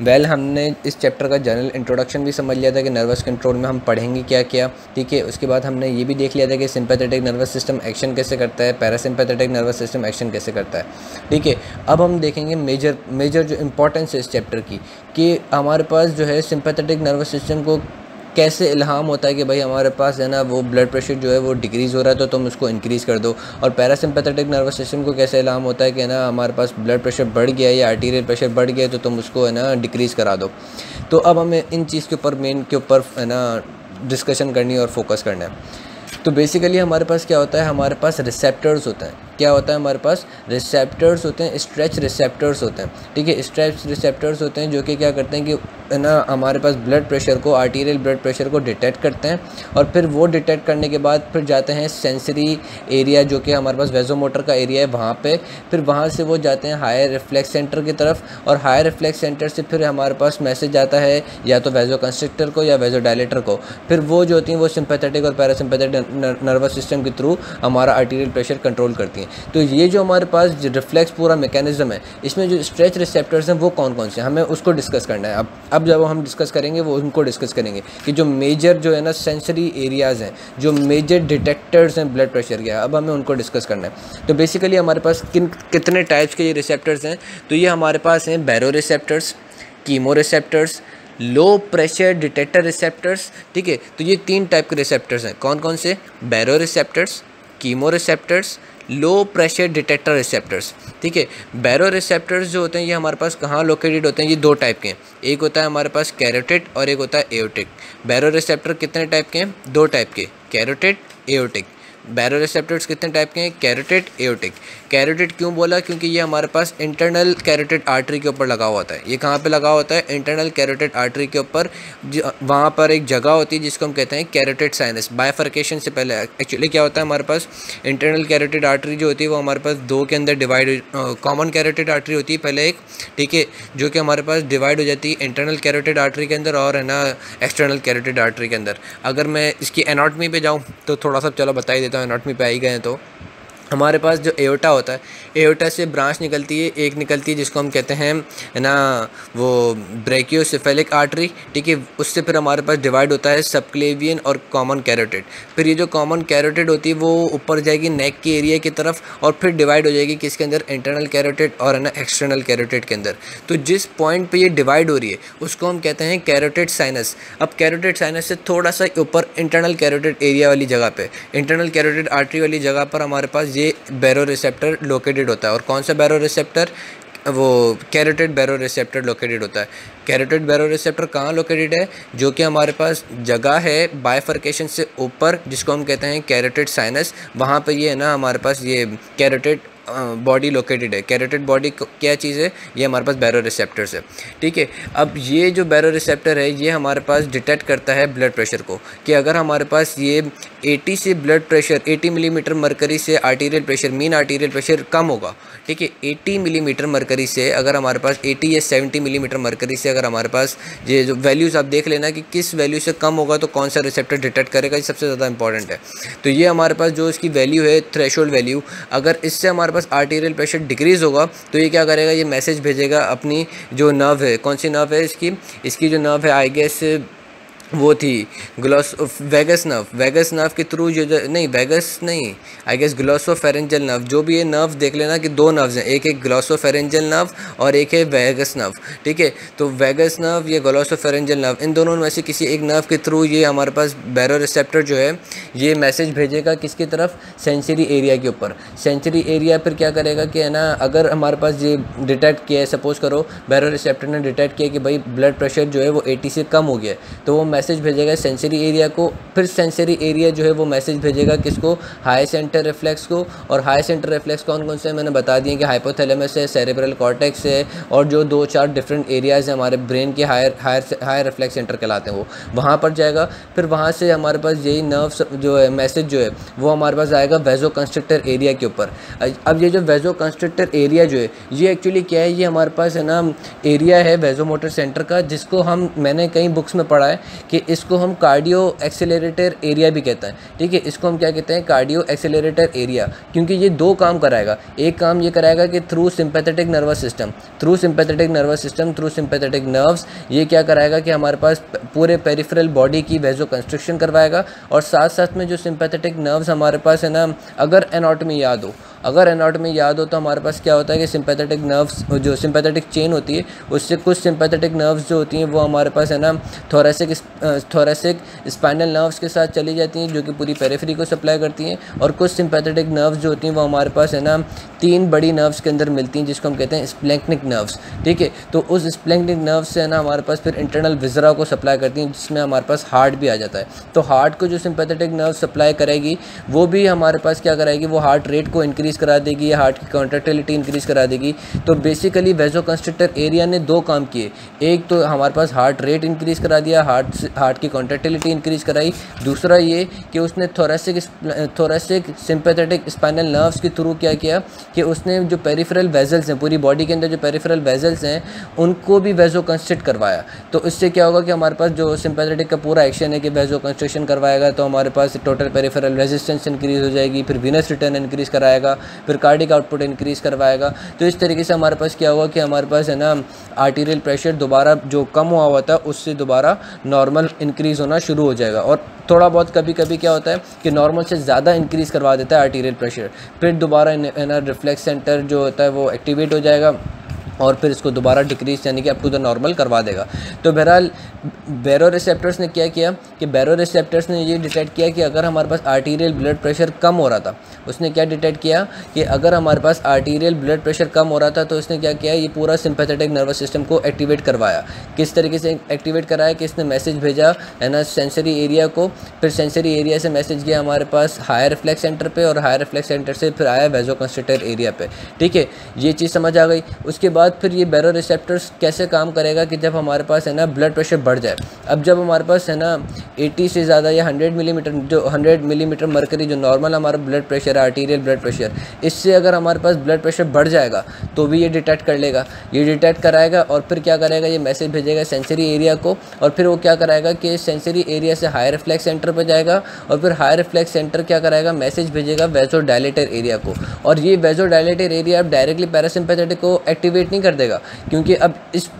हमने इस चैप्टर का जनरल इंट्रोडक्शन भी समझ लिया था कि नर्वस कंट्रोल में हम पढ़ेंगे क्या क्या, ठीक है। उसके बाद हमने ये भी देख लिया था कि सिंपैथेटिक नर्वस सिस्टम एक्शन कैसे करता है, पैरासिम्पैथेटिक नर्वस सिस्टम एक्शन कैसे करता है, ठीक है। अब हम देखेंगे मेजर जो इम्पोर्टेंस है इस चैप्टर की, कि हमारे पास जो है सिंपैथेटिक नर्वस सिस्टम को कैसे इल्हाम होता है कि भाई हमारे पास है ना वो ब्लड प्रेशर जो है वो डिक्रीज़ हो रहा है तो तुम उसको इंक्रीज़ कर दो, और पैरासिम्पैथेटिक नर्वस सिस्टम को कैसे इल्हाम होता है कि ना हमारे पास ब्लड प्रेशर बढ़ गया या आर्टीरियल प्रेशर बढ़ गया तो तुम उसको है ना डिक्रीज़ करा दो। तो अब हमें इन चीज़ के ऊपर है ना डिस्कशन करनी है और फोकस करना है। तो बेसिकली हमारे पास क्या होता है, हमारे पास रिसेप्टर्स होते हैं। क्या होता है हमारे पास? रिसेप्टर्स होते हैं, स्ट्रेच रिसेप्टर्स होते हैं, ठीक है। स्ट्रेच रिसेप्टर्स होते हैं जो कि क्या करते हैं कि है ना हमारे पास ब्लड प्रेशर को, आर्टीरियल ब्लड प्रेशर को डिटेक्ट करते हैं, और फिर वो डिटेक्ट करने के बाद फिर जाते हैं सेंसरी एरिया जो कि हमारे पास वेजोमोटर का एरिया है वहाँ पे, फिर वहाँ से वो जाते हैं हायर रिफ्लेक्स सेंटर की तरफ, और हायर रिफ्लेक्स सेंटर से फिर हमारे पास मैसेज आता है या तो वेजो कंस्ट्रिक्टर को या वेजो डायलेटर को, फिर वो जो होती हैं वो सिंपैथेटिक और पैरासिम्पैथेटिक नर्वस सिस्टम के थ्रू हमारा आर्टीरियल प्रेशर कंट्रोल करती हैं। तो ये जो हमारे पास रिफ्लेक्स पूरा मैकेनिज्म है, इसमें जो स्ट्रेच रिसेप्टर्स हैं वो कौन कौन से हैं, हमें उसको डिस्कस करना है। अब जब हम डिस्कस करेंगे वो उनको डिस्कस करेंगे कि जो मेजर जो है ना सेंसरी एरियाज़ हैं, जो मेजर डिटेक्टर्स हैं ब्लड प्रेशर के, अब हमें उनको डिस्कस करना है। तो बेसिकली हमारे पास कितने टाइप्स के ये रिसेप्टर्स हैं, तो ये हमारे पास हैं baroreceptors, chemoreceptors, low pressure detector receptors, ठीक है। तो ये 3 टाइप के रिसेप्टर्स हैं। कौन कौन से? Baroreceptors, chemoreceptors, low pressure detector receptors, ठीक है। बैरो रिसेप्टर्स जो होते हैं ये हमारे पास कहाँ लोकेटेड होते हैं? ये 2 टाइप के हैं, एक होता है हमारे पास कैरोटिड और एक होता है एओर्टिक। बैरो रिसेप्टर कितने टाइप के हैं? 2 टाइप के, कैरोटिड, एओर्टिक। बैरो रिसेप्टर्स कितने टाइप के हैं? Carotid, aortic. कैरोटिड क्यों बोला? क्योंकि ये हमारे पास इंटरनल कैरोटिड आर्टरी के ऊपर लगा हुआ होता है। ये कहाँ पे लगा होता है? इंटरनल कैरोटिड आर्टरी के ऊपर। वहाँ पर एक जगह होती है जिसको हम कहते हैं कैरोटिड साइनस। बायफर्केशन से पहले एक्चुअली क्या होता है हमारे पास, इंटरनल कैरोटिड आर्टरी जो होती है वो हमारे पास 2 के अंदर डिवाइड, कॉमन कैरोटिड आर्टरी होती है पहले एक, ठीक है, जो कि हमारे पास डिवाइड हो जाती है इंटरनल कैरोटिड आर्टरी के अंदर और है ना एक्सटर्नल कैरोटिड आर्टरी के अंदर। अगर मैं इसकी एनाटॉमी पे जाऊँ तो थोड़ा सा चलो बता ही देता हूँ। एनाटॉमी पे आई गए हैं तो हमारे पास जो एओर्टा होता है, एओर्टा से ब्रांच निकलती है, एक निकलती है जिसको हम कहते हैं है ना वो ब्रेकियोसेफेलिक आर्टरी, ठीक है। उससे फिर हमारे पास डिवाइड होता है सबक्लेवियन और कॉमन कैरोटिड। फिर ये जो कॉमन कैरोटिड होती है वो ऊपर जाएगी नेक के एरिया की तरफ और फिर डिवाइड हो जाएगी किसके अंदर? इंटरनल कैरोटिड और है ना एक्सटर्नल कैरोटिड के अंदर। तो जिस पॉइंट पे ये डिवाइड हो रही है उसको हम कहते हैं कैरोटिड साइनस। अब कैरोटिड साइनस से थोड़ा सा ऊपर इंटरनल कैरोटिड एरिया वाली जगह पे, इंटरनल कैरोटिड आर्टरी वाली जगह पर हमारे पास ये बैरो रिसेप्टर लोकेटेड होता है। और कौन सा बैरो रिसेप्टर? वो कैरोटिड बैरो रिसेप्टर लोकेटेड होता है। कैरोटिड बैरो रिसेप्टर कहाँ लोकेटेड है? जो कि हमारे पास जगह है बायफर्केशन से ऊपर जिसको हम कहते हैं कैरोटिड साइनस, वहाँ पर ये है ना हमारे पास ये कैरोटिड बॉडी लोकेटेड है। कैरोटिड बॉडी क्या चीज़ है? ये हमारे पास बैरो रिसेप्टर्स है, ठीक है। अब ये जो बैरो रिसेप्टर है ये हमारे पास डिटेक्ट करता है ब्लड प्रेशर को, कि अगर हमारे पास ये 80 से ब्लड प्रेशर 80 मिलीमीटर मरकरी से arterial pressure, mean arterial pressure कम होगा, ठीक है। 80 मिलीमीटर मरकरी से अगर हमारे पास 80 या 70 मिलीमीटर मरकरी से अगर हमारे पास ये जो वैल्यूज़ आप देख लेना कि किस वैल्यू से कम होगा तो कौन सा रिसेप्टर डिटेक्ट करेगा, ये सबसे ज़्यादा इंपॉर्टेंट है। तो ये हमारे पास जो इसकी वैल्यू है थ्रेशोल्ड वैल्यू, अगर इससे हमारे पास आर्टीरियल प्रेशर डिक्रीज़ होगा तो ये क्या करेगा? ये मैसेज भेजेगा अपनी जो नर्व है, कौन सी नर्व है इसकी जो नर्व है आई गेस वो थी वेगस नर्व, वेगस नर्व के थ्रू जो नहीं वेगस नहीं आई गेस ग्लोसोफेरेंजियल नर्व, जो भी ये नर्व देख लेना कि 2 नर्व्स हैं, एक है ग्लोसोफेरेंजियल नर्व और एक है वेगस नर्व, ठीक है। तो वेगस नर्व या ग्लोसोफेरेंजियल नर्व, इन दोनों में से किसी एक नर्व के थ्रू ये हमारे पास बैरो रिसेप्टर जो है ये मैसेज भेजेगा किसकी तरफ? सेंसरी एरिया के ऊपर। सेंसरी एरिया फिर क्या करेगा कि है ना अगर हमारे पास ये डिटेक्ट किया है, सपोज करो बैरो रिसेप्टर ने डिटेक्ट किया कि भाई ब्लड प्रेशर जो है वो 80 से कम हो गया है, तो वो मैसेज भेजेगा सेंसरी एरिया को। फिर सेंसरी एरिया जो है वो मैसेज भेजेगा किसको? हाई सेंटर रिफ्लेक्स को। और हाई सेंटर रिफ्लेक्स कौन कौन से मैंने बता दिए कि हाइपोथैलेमस है, सेरेब्रल कॉर्टेक्स है और जो 2-4 डिफरेंट एरियाज़ हैं हमारे ब्रेन के हायर रिफ्लेक्स सेंटर कहलाते हैं, वो वहाँ पर जाएगा। फिर वहाँ से हमारे पास यही नर्व जो है मैसेज जो है वो हमारे पास आएगा वेजो कंस्ट्रिक्टर एरिया के ऊपर। अब ये जो वेजो कंस्ट्रिक्टर एरिया जो है ये एक्चुअली क्या है? ये हमारे पास है ना एरिया है वेजोमोटर सेंटर का, जिसको मैंने कई बुक्स में पढ़ा है कि इसको हम कार्डियो एक्सेलरेटर एरिया भी कहते हैं, ठीक है। इसको हम क्या कहते हैं, कार्डियो एक्सेलरेटर एरिया, क्योंकि ये दो काम कराएगा। एक काम ये कराएगा कि through sympathetic nervous system, through sympathetic nerves ये क्या कराएगा कि हमारे पास पूरे पेरिफेरल बॉडी की वेजो कंस्ट्रक्शन करवाएगा। और साथ साथ में जो सिंपैथेटिक नर्व्स हमारे पास है ना, अगर एनाटॉमी याद हो तो हमारे पास क्या होता है कि सिंपैथेटिक नर्व्स, जो सिंपैथेटिक चेन होती है उससे कुछ सिंपैथेटिक नर्व्स जो होती हैं वो हमारे पास है ना थोरेसिक स्पाइनल नर्व्स के साथ चली जाती हैं, जो कि पूरी पेरिफेरी को सप्लाई करती हैं। और कुछ सिंपैथेटिक नर्व्स जो होती हैं वो हमारे पास है ना 3 बड़ी नर्व्स के अंदर मिलती हैं, जिसको हम कहते हैं स्प्लैंक्निक नर्व्स, ठीक है। तो उस स्प्लैंक्निक नर्व्स से है ना हमारे पास फिर इंटरनल विजरा को सप्लाई करती हैं, जिसमें हमारे पास हार्ट भी आ जाता है। तो हार्ट को जो सिंपैथेटिक नर्व सप्लाई करेगी वो भी हमारे पास क्या कराएगी, वो हार्ट रेट को इंक्रीज़ करा देगी या हार्ट की कॉन्ट्रैक्टिलिटी इंक्रीज़ करा देगी। तो बेसिकली वेजोकंस्ट्रिक्टर एरिया ने 2 काम किए, एक तो हमारे पास हार्ट रेट इंक्रीज़ करा दिया, हार्ट की कॉन्ट्रैक्टिलिटी इंक्रीज़ कराई। दूसरा ये कि उसने थोरेसिक सिंपैथेटिक स्पाइनल नर्व्स के थ्रू क्या किया कि उसने जो पेरिफेरल वेजल्स हैं, पूरी बॉडी के अंदर जो पेरिफेरल वेजल्स हैं उनको भी वेजोकंस्ट्रिक्ट करवाया। तो इससे क्या होगा कि हमारे पास जो सिंपैथेटिक का पूरा एक्शन है कि वेजोकंस्ट्रिक्शन करवाएगा, तो हमारे पास टोटल पेरिफेरल रेजिस्टेंस इंक्रीज़ हो जाएगी, फिर वीनस रिटर्न इंक्रीज़ कराएगा, फिर कार्डिक आउटपुट इंक्रीज़ करवाएगा। तो इस तरीके से हमारे पास क्या होगा कि हमारे पास है ना आर्टीरियल प्रेशर दोबारा जो कम हुआ था उससे दोबारा नॉर्मल इंक्रीज़ होना शुरू हो जाएगा। और थोड़ा बहुत कभी कभी क्या होता है कि नॉर्मल से ज़्यादा इंक्रीज़ करवा देता है आर्टीरियल प्रेशर, फिर दोबारा रिफ्लेक्स सेंटर जो होता है वो एक्टिवेट हो जाएगा और फिर इसको दोबारा डिक्रीज यानी कि अप टू द नॉर्मल करवा देगा। तो बहरहाल बैरो रिसेप्टर्स ने क्या किया कि बैरो रिसेप्टर्स ने ये डिटेक्ट किया कि अगर हमारे पास आर्टीरियल ब्लड प्रेशर कम हो रहा था, उसने क्या डिटेक्ट किया कि अगर हमारे पास आर्टीरियल ब्लड प्रेशर कम हो रहा था तो उसने क्या किया, ये पूरा सिंपैथेटिक नर्वस सिस्टम को एक्टिवेट करवाया। किस तरीके से एक्टिवेट कराया कि इसने मैसेज भेजा है ना सेंसरी एरिया को, फिर सेंसरी एरिया से मैसेज गया हमारे पास हायर रिफ्लेक्स सेंटर पे, और हायर रिफ्लेक्स सेंटर से फिर आया वेजोकंस्ट्रिक्टर एरिया पे, ठीक है। ये चीज़ समझ आ गई। उसके बाद फिर ये बैरो रिसेप्टर्स कैसे काम करेगा कि जब हमारे पास है ना ब्लड प्रेशर बढ़ जाए, अब जब हमारे पास है ना 80 से ज़्यादा या 100 मिलीमीटर, जो 100 मिलीमीटर मरकरी जो नॉर्मल हमारा ब्लड प्रेशर है आर्टीरियल ब्लड प्रेशर, इससे अगर हमारे पास ब्लड प्रेशर बढ़ जाएगा तो भी ये डिटेक्ट कर लेगा, ये डिटेक्ट कराएगा और फिर क्या करेगा, ये मैसेज भेजेगा सेंसरी एरिया को, और फिर वो क्या कराएगा कि सेंसरी एरिया से हायर रिफ्लेक्स सेंटर पर जाएगा, और फिर हायर रिफ्लेक्स सेंटर क्या कराएगा, मैसेज भेजेगा वेजो डायलेटर एरिया को। और ये वेजो डायलेटर एरिया अब डायरेक्टली पैरासिम्पैथेटिक को एक्टिवेट नहीं कर देगा, क्योंकि अब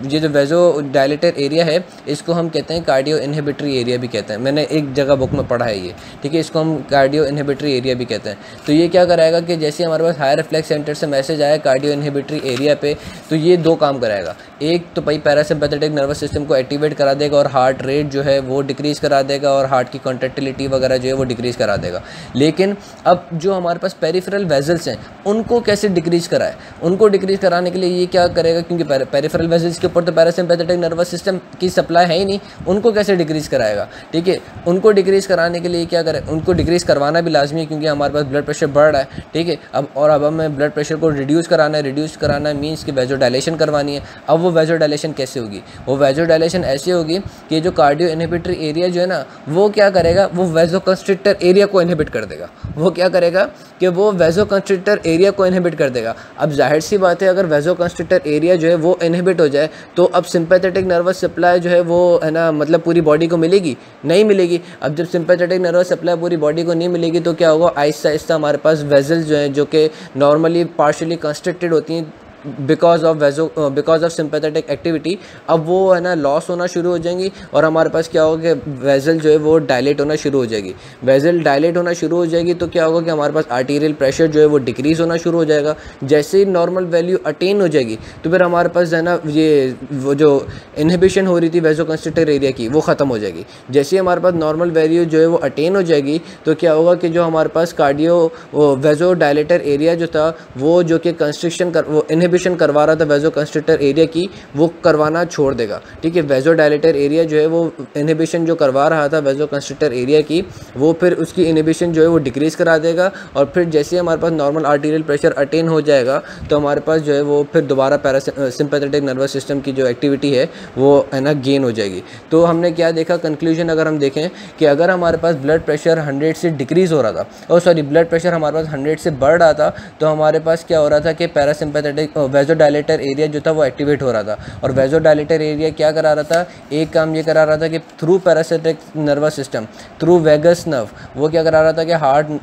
ये जो वेजो डायलेटर एरिया है इसको हम कहते हैं कार्डियो इनहिबिटरी एरिया भी कहते हैं। मैंने एक जगह बुक में पढ़ा है ये, ठीक है। इसको हम कार्डियो इनहिबिटरी एरिया भी कहते हैं। तो ये क्या कराएगा कि जैसे हमारे पास हायर रिफ्लेक्स सेंटर से मैसेज आया कार्डियो इनहिबिटरी एरिया पे, तो ये 2 काम कराएगा। एक तो भाई पैरासिम्पैथेटिक नर्वस सिस्टम को एक्टिवेट करा देगा और हार्ट रेट जो है वो डिक्रीज़ करा देगा और हार्ट की कॉन्ट्रैक्टिलिटी वगैरह जो है वो डिक्रीज़ करा देगा। लेकिन अब जो हमारे पास पेरिफेरल वेजल्स हैं उनको कैसे डिक्रीज़ कराए, उनको डिक्रीज़ कराने के लिए ये क्या करेगा, क्योंकि पेरिफेरल वेजल्स के ऊपर तो पैरासिम्पैथेटिक नर्वस सिस्टम की सप्लाई है ही नहीं, उनको कैसे डिक्रीज़ कराएगा, ठीक है। उनको डिक्रीज़ कराने के लिए क्या करे, उनको डिक्रीज़ करवाना भी लाजमी है, क्योंकि हमारे पास ब्लड प्रेशर बढ़ रहा है, ठीक है। अब हमें ब्लड प्रेशर को रिड्यूस कराना है मीन्स कि वेजो डायलेशन करवानी है। अब वो वेजो डायलेशन कैसे होगी, वो वेजो डायलेशन ऐसे होगी कि जो कार्डियो इनहिबिटरी एरिया जो है ना वो क्या करेगा, वो वेजोकंस्ट्रिक्टर एरिया को इनहिबिट कर देगा। वो क्या करेगा कि वो वेजोकंस्ट्रिक्टर एरिया को इनहिबिट कर देगा। अब जाहिर सी बात है अगर वेजोकंस्ट्रिक्टर एरिया जो है वो इनहिबिट हो जाए तो अब सिंपैथेटिक नर्वस सप्लाई जो है वो है ना मतलब पूरी बॉडी को मिलेगी, नहीं मिलेगी। अब जब सिंपैथेटिक नर्वस सप्लाई पूरी बॉडी को नहीं मिलेगी तो क्या होगा, आहिस्ता आहिस्ता हमारे पास वेजल्स जो हैं जो कि नॉर्मली पार्शियली कंस्ट्रिक्टेड होती हैं बिकॉज ऑफ सिंपैथेटिक एक्टिविटी, अब वो है ना लॉस होना शुरू हो जाएंगी और हमारे पास क्या होगा कि वेजल जो है वो डायलेट होना शुरू हो जाएगी। वेजल डायलेट होना शुरू हो जाएगी तो क्या होगा कि हमारे पास आर्टीरियल प्रेशर जो है वो डिक्रीज़ होना शुरू हो जाएगा। जैसे ही नॉर्मल वैल्यू अटेन हो जाएगी तो फिर हमारे पास जो है ना ये वो जो इनहिबिशन हो रही थी वेजोकंस्ट्रिक्टर एरिया की वो ख़त्म हो जाएगी। जैसे ही हमारे पास नॉर्मल वैल्यू जो है वो अटेन हो जाएगी तो क्या होगा कि जो हमारे पास कार्डियो वेजो डायलेटर एरिया जो था वो जो कि कंस्ट्रिक्शन वो इनहिबिशन करवा रहा था वेजो कंस्ट्रिक्टर एरिया की वो करवाना छोड़ देगा, ठीक है। वेजो डायलेटर एरिया जो है वो इनहिबिशन जो करवा रहा था वेजो कंस्ट्रिक्टर एरिया की वो फिर उसकी इनहिबिशन जो है वो डिक्रीज़ करा देगा और फिर जैसे ही हमारे पास नॉर्मल आर्टीरियल प्रेशर अटेन हो जाएगा तो हमारे पास जो है वो फिर दोबारा सिंपैथेटिक नर्वस सिस्टम की जो एक्टिविटी है वो है ना गेन हो जाएगी। तो हमने क्या देखा, कंक्लूजन अगर हम देखें कि अगर हमारे पास ब्लड प्रेशर 100 से डिक्रीज़ हो रहा था ब्लड प्रेशर हमारे पास 100 से बढ़ रहा था तो हमारे पास क्या हो रहा था कि पैरासिम्पैथेटिक वेजोडाइलेटर एरिया जो था वो एक्टिवेट हो रहा था। और वेजोडाइलेटर एरिया क्या करा रहा था, एक काम ये करा रहा था कि through parasympathetic nervous system, through vagus nerve, वो क्या करा रहा था कि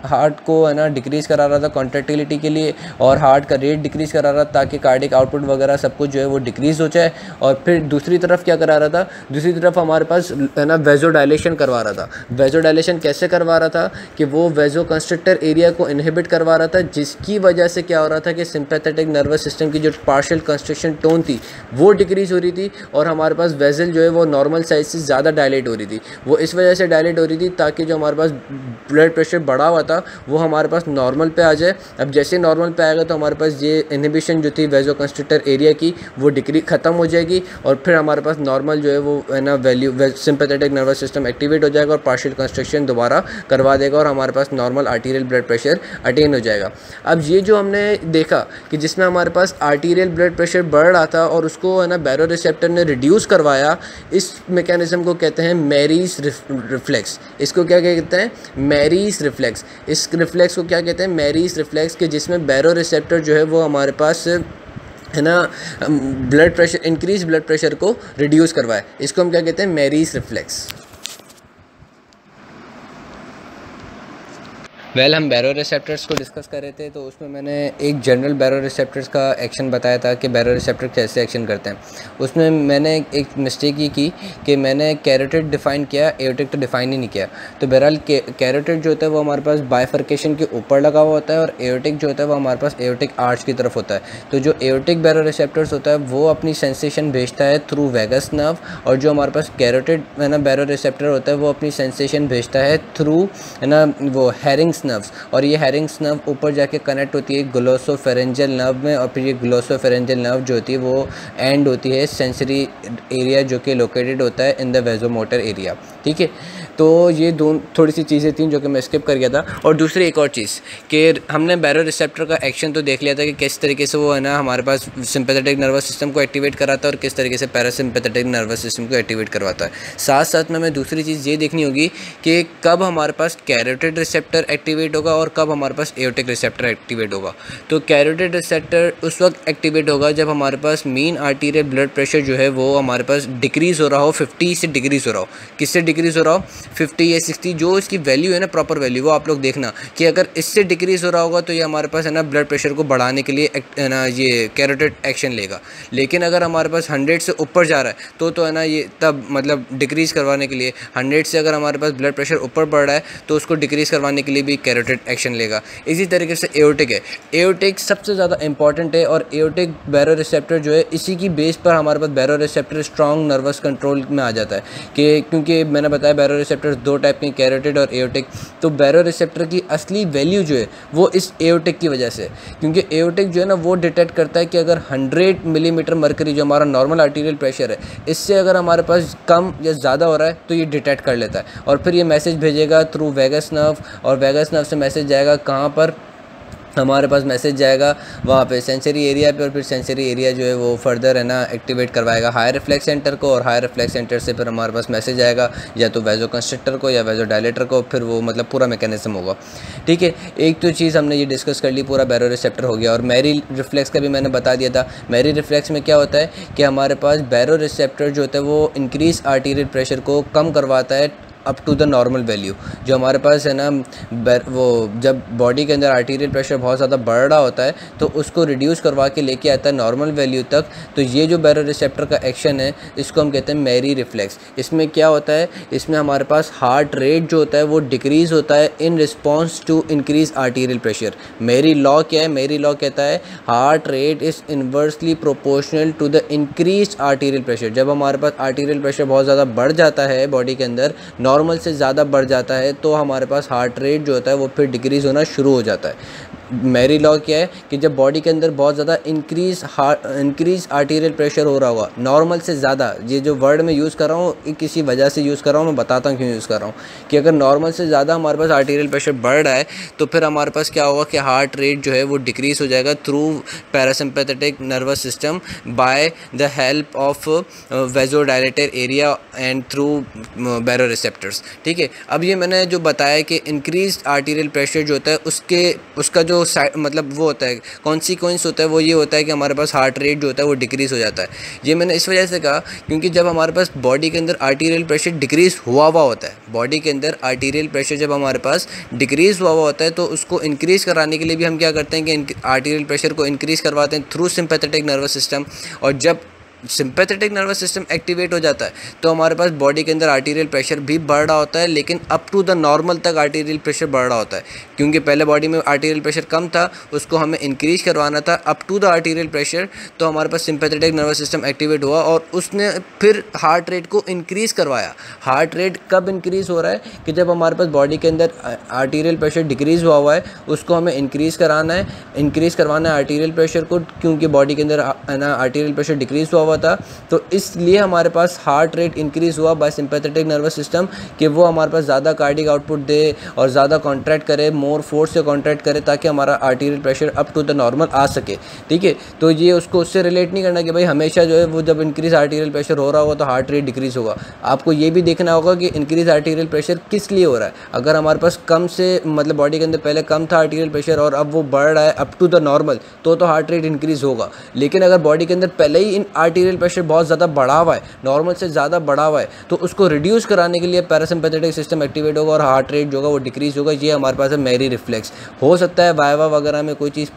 हार्ट को है ना डिक्रीज़ करा रहा था कॉन्ट्रैक्टिलिटी के लिए, और हार्ट का रेट डिक्रीज़ करा रहा था ताकि कार्डिक आउटपुट वगैरह सब कुछ जो है वो डिक्रीज़ हो जाए। और फिर दूसरी तरफ क्या करा रहा था, दूसरी तरफ हमारे पास है ना वेजोडाइलेशन करवा रहा था। वेजोडाइलेशन कैसे करवा रहा था कि वो वेजो कंस्ट्रिक्टर एरिया को इनहिबिट करवा रहा था, जिसकी वजह से क्या हो रहा था कि सिंपैथेटिक नर्वस सिस्टम की जो पार्शियल कंस्ट्रिक्शन टोन थी वो डिक्रीज़ हो रही थी, और हमारे पास वेजल जो है वो नॉर्मल साइज से ज़्यादा डायलेट हो रही थी। वो इस वजह से डायलेट हो रही थी ताकि जो हमारे पास ब्लड प्रेशर बढ़ा हुआ था वो हमारे पास नॉर्मल पे आ जाए। अब जैसे नॉर्मल पे आएगा तो हमारे पास ये इनहिबिशन जो थी वेजो कंस्ट्रिक्टर एरिया की वो ख़त्म हो जाएगी, और फिर हमारे पास नॉर्मल जो है वो है ना value sympathetic nervous system activate हो जाएगा और पार्शियल कंस्ट्रक्शन दोबारा करवा देगा, और हमारे पास normal arterial blood pressure attain हो जाएगा। अब ये जो हमने देखा कि जिसमें हमारे पास आर्टीरियल ब्लड प्रेशर बढ़ रहा था और उसको है ना बैरोरिसेप्टर ने रिड्यूस करवाया, इस मैकेनिज्म को कहते हैं मैरीज रिफ्लेक्स। इसको क्या कहते हैं, मैरीज रिफ्लेक्स। इस रिफ्लेक्स को क्या कहते हैं, मैरीज रिफ्लेक्स, के जिसमें बैरोरिसेप्टर जो है वो हमारे पास है ना blood pressure, increase blood pressure को रिड्यूस करवाए। इसको हम क्या कहते हैं, मैरीज रिफ्लेक्स। हम बैरोरिसेप्टर्स को डिस्कस कर रहे थे, तो उसमें मैंने एक जनरल बैरोरिसेप्टर्स का एक्शन बताया था कि बैरोरिसेप्टर कैसे एक्शन करते हैं। उसमें मैंने एक मिस्टेक ये की कि मैंने कैरोटिड डिफ़ाइन किया, एओर्टिक तो डिफ़ाइन ही नहीं किया। तो बहरहाल कैरोटिड जो होता है वो हमारे पास बाइफर्केशन के ऊपर लगा हुआ होता है, और एओर्टिक जो होता है वो हमारे पास एओर्टिक आर्च की तरफ होता है। तो जो एओर्टिक बैरोरिसेप्टर्स होता है वो अपनी सेंसेशन भेजता है थ्रू वेगस नर्व, और जो हमारे पास कैरोटिड है ना बैरोरिसेप्टर होता है वो अपनी सेंसेशन भेजता है थ्रू है ना वो हैरिंग्स नर्व्स। और ये हैरिंग्स नर्व ऊपर जाके कनेक्ट होती है ग्लोसोफेरेंजियल नर्व में, और फिर ये ग्लोसोफेरेंजियल नर्व जो होती है वो एंड होती है सेंसरी एरिया जो कि लोकेटेड होता है इन द वेजोमोटर एरिया। ठीक है, तो ये थोड़ी सी चीज़ें थी जो कि मैं स्किप कर गया था। और दूसरी एक और चीज़ कि हमने बैरोरिसेप्टर का एक्शन तो देख लिया था कि किस तरीके से वो है ना हमारे पास सिंपैथेटिक नर्वस सिस्टम को एक्टिवेट कराता है और किस तरीके से पैरासिम्पैथेटिक नर्वस सिस्टम को एक्टिवेट करवाता है। साथ साथ में हमें दूसरी चीज़ ये देखनी होगी कि कब हमारे पास कैरोटिड रिसेप्टर एक्टिवेट होगा और कब हमारे पास एओर्टिक रिसेप्टर एक्टिवेट होगा। तो कैरोटिड रिसेप्टर उस वक्त एक्टिवेट होगा जब हमारे पास मीन आर्टीरियल ब्लड प्रेशर जो है वो हमारे पास डिक्रीज़ हो रहा हो, 50 से डिक्रीज़ हो रहा हो। किससे डिक्रीज़ हो रहा हो, 50 या 60, जो इसकी वैल्यू है ना प्रॉपर वैल्यू, वो आप लोग देखना कि अगर इससे डिक्रीज़ हो रहा होगा तो ये हमारे पास है ना ब्लड प्रेशर को बढ़ाने के लिए है ना ये कैरोटिड एक्शन लेगा। लेकिन अगर हमारे पास 100 से ऊपर जा रहा है तो है ना ये तब मतलब डिक्रीज़ करवाने के लिए 100 से अगर हमारे पास ब्लड प्रेशर ऊपर बढ़ रहा है तो उसको डिक्रीज़ करवाने के लिए भी कैरोटिड एक्शन लेगा। इसी तरीके से एओर्टिक है, एओर्टिक सबसे ज़्यादा इंपॉर्टेंट है, और एओर्टिक बैरोरिसेप्टर जो है इसी की बेस पर हमारे पास बैरोरिसेप्टर स्ट्रॉन्ग नर्वस कंट्रोल में आ जाता है कि क्योंकि मैंने बताया बैरोरिसेप्टर दो टाइप के, कैरोटिड और एओर्टिक। तो बैरोरिसेप्टर की असली वैल्यू जो है वो इस एओर्टिक की वजह से, क्योंकि एओर्टिक जो है ना वो डिटेक्ट करता है कि अगर 100 मिलीमीटर मरकरी जो हमारा नॉर्मल आर्टीरियल प्रेशर है इससे अगर हमारे पास कम या ज़्यादा हो रहा है तो ये डिटेक्ट कर लेता है, और फिर ये मैसेज भेजेगा थ्रू वेगस नर्व, और वेगस नर्व से मैसेज जाएगा कहाँ पर, हमारे पास मैसेज जाएगा वहाँ पे सेंसरी एरिया पे, और फिर सेंसरी एरिया जो है वो फर्दर है ना एक्टिवेट करवाएगा हायर रिफ्लेक्स सेंटर को, और हायर रिफ्लेक्स सेंटर से फिर हमारे पास मैसेज आएगा या तो वेजो कंस्ट्रक्टर को या वेजो डायलेटर को, फिर वो मतलब पूरा मैकेनिज्म होगा। ठीक है, एक तो चीज़ हमने ये डिस्कस कर ली, पूरा बैरोरिसेप्टर हो गया। और मैरी रिफ्लेक्स का भी मैंने बता दिया था। मैरी रिफ्लेक्स में क्या होता है कि हमारे पास बैरोरिसेप्टर जो होता है वो इंक्रीज आर्टीरियल प्रेशर को कम करवाता है up to the normal value. जो हमारे पास है ना वो जब बॉडी के अंदर आर्टीरियल प्रेशर बहुत ज़्यादा बढ़ रहा होता है तो उसको रिड्यूस करवा के लेके आता है नॉर्मल वैल्यू तक। तो ये जो बैरोरिसेप्टर का एक्शन है इसको हम कहते हैं मैरी रिफ्लेक्स। इसमें क्या होता है, इसमें हमारे पास हार्ट रेट जो होता है वो डिक्रीज़ होता है in response to increase arterial pressure. Marey law क्या है, मैरी लॉ कहता है heart rate is inversely proportional to the increase arterial pressure. जब हमारे पास आर्टीरियल प्रेशर बहुत ज़्यादा बढ़ जाता है बॉडी के अंदर, नॉर्मल से ज़्यादा बढ़ जाता है, तो हमारे पास हार्ट रेट जो होता है वो फिर डिक्रीज़ होना शुरू हो जाता है। मैरी लॉ क्या है कि जब बॉडी के अंदर बहुत ज़्यादा इंक्रीज आर्टीरियल प्रेशर हो रहा होगा नॉर्मल से ज़्यादा, ये जो वर्ड मैं यूज़ कर रहा हूँ किसी वजह से यूज़ कर रहा हूँ, मैं बताता हूँ क्यों यूज़ कर रहा हूँ, कि अगर नॉर्मल से ज़्यादा हमारे पास आर्टीरियल प्रेशर बढ़ रहा है तो फिर हमारे पास क्या होगा कि हार्ट रेट जो है वो डिक्रीज़ हो जाएगा through parasympathetic nervous system by the help of vasodilator area and through baroreceptors. ठीक है, अब ये मैंने जो बताया कि इंक्रीज आर्टीरियल प्रेशर जो होता है उसका जो जो मतलब वो होता है कॉन्सिक्वेंस होता है वो ये होता है कि हमारे पास हार्ट रेट जो होता है वो डिक्रीज़ हो जाता है। ये मैंने इस वजह से कहा क्योंकि जब हमारे पास बॉडी के अंदर आर्टीरियल प्रेशर डिक्रीज़ हुआ होता है, बॉडी के अंदर आर्टीरियल प्रेशर जब हमारे पास डिक्रीज़ हुआ होता है तो उसको इंक्रीज़ कराने के लिए भी हम क्या करते हैं कि आर्टीरियल प्रेशर को इंक्रीज़ करवाते हैं थ्रू सिंपैथेटिक नर्वस सिस्टम। और जब सिंपैथेटिक नर्वस सिस्टम एक्टिवेट हो जाता है तो हमारे पास बॉडी के अंदर आर्टीरियल प्रेशर भी बढ़ रहा होता है, लेकिन अप टू द नॉर्मल तक आर्टीरियल प्रेशर बढ़ रहा होता है। क्योंकि पहले बॉडी में आर्टीरियल प्रेशर कम था, उसको हमें इंक्रीज करवाना था up to the arterial pressure, तो हमारे पास सिंपैथेटिक नर्वस सिस्टम एक्टिवेट हुआ और उसने फिर हार्ट रेट को इंक्रीज़ करवाया। हार्ट रेट कब इंक्रीज़ हो रहा है कि जब हमारे पास बॉडी के अंदर आर्टीरियल प्रेशर डिक्रीज़ हुआ है, उसको हमें इंक्रीज़ कराना है, इंक्रीज़ करवाना है आर्टीरियल प्रेशर को, क्योंकि बॉडी के अंदर आर्टीरियल प्रेशर डिक्रीज़ हुआ था। तो इसलिए हमारे पास हार्ट रेट इंक्रीज़ हुआ बाय सिंपैथेटिक नर्वस सिस्टम कि वो हमारे पास ज़्यादा कार्डिक आउटपुट दे और ज़्यादा कॉन्ट्रैक्ट करे, मोर फोर्स से कॉन्ट्रैक्ट करे, ताकि हमारा arterial pressure up to the normal आ सके। ठीक है, तो ये उसको उससे रिलेट नहीं करना कि भाई हमेशा जो है वो जब इंक्रीज़ आर्टीरियल प्रेशर हो रहा होगा तो हार्ट रेट डिक्रीज़ होगा। आपको ये भी देखना होगा कि इंक्रीज़ आर्टीरियल प्रेशर किस लिए हो रहा है। अगर हमारे पास कम से मतलब बॉडी के अंदर पहले कम था आर्टीरियल प्रेशर और अब वो बढ़ रहा है अप टू द नॉर्मल, तो हार्ट रेट इंक्रीज़ होगा। लेकिन अगर बॉडी के अंदर पहले ही आर्टीरियल प्रेशर बहुत ज़्यादा बढ़ा हुआ है, नॉर्मल से ज़्यादा बढ़ा हुआ है, तो उसको रिड्यूस कराने के लिए पैरासिम्पैथेटिक सिस्टम एक्टिवेट होगा और हार्ट रेट जो होगा वो डिक्रीज़ होगा। ये हमारे पास है मेरी रिफ्लेक्स। हो सकता है वाइवा वगैरह में कोई चीज़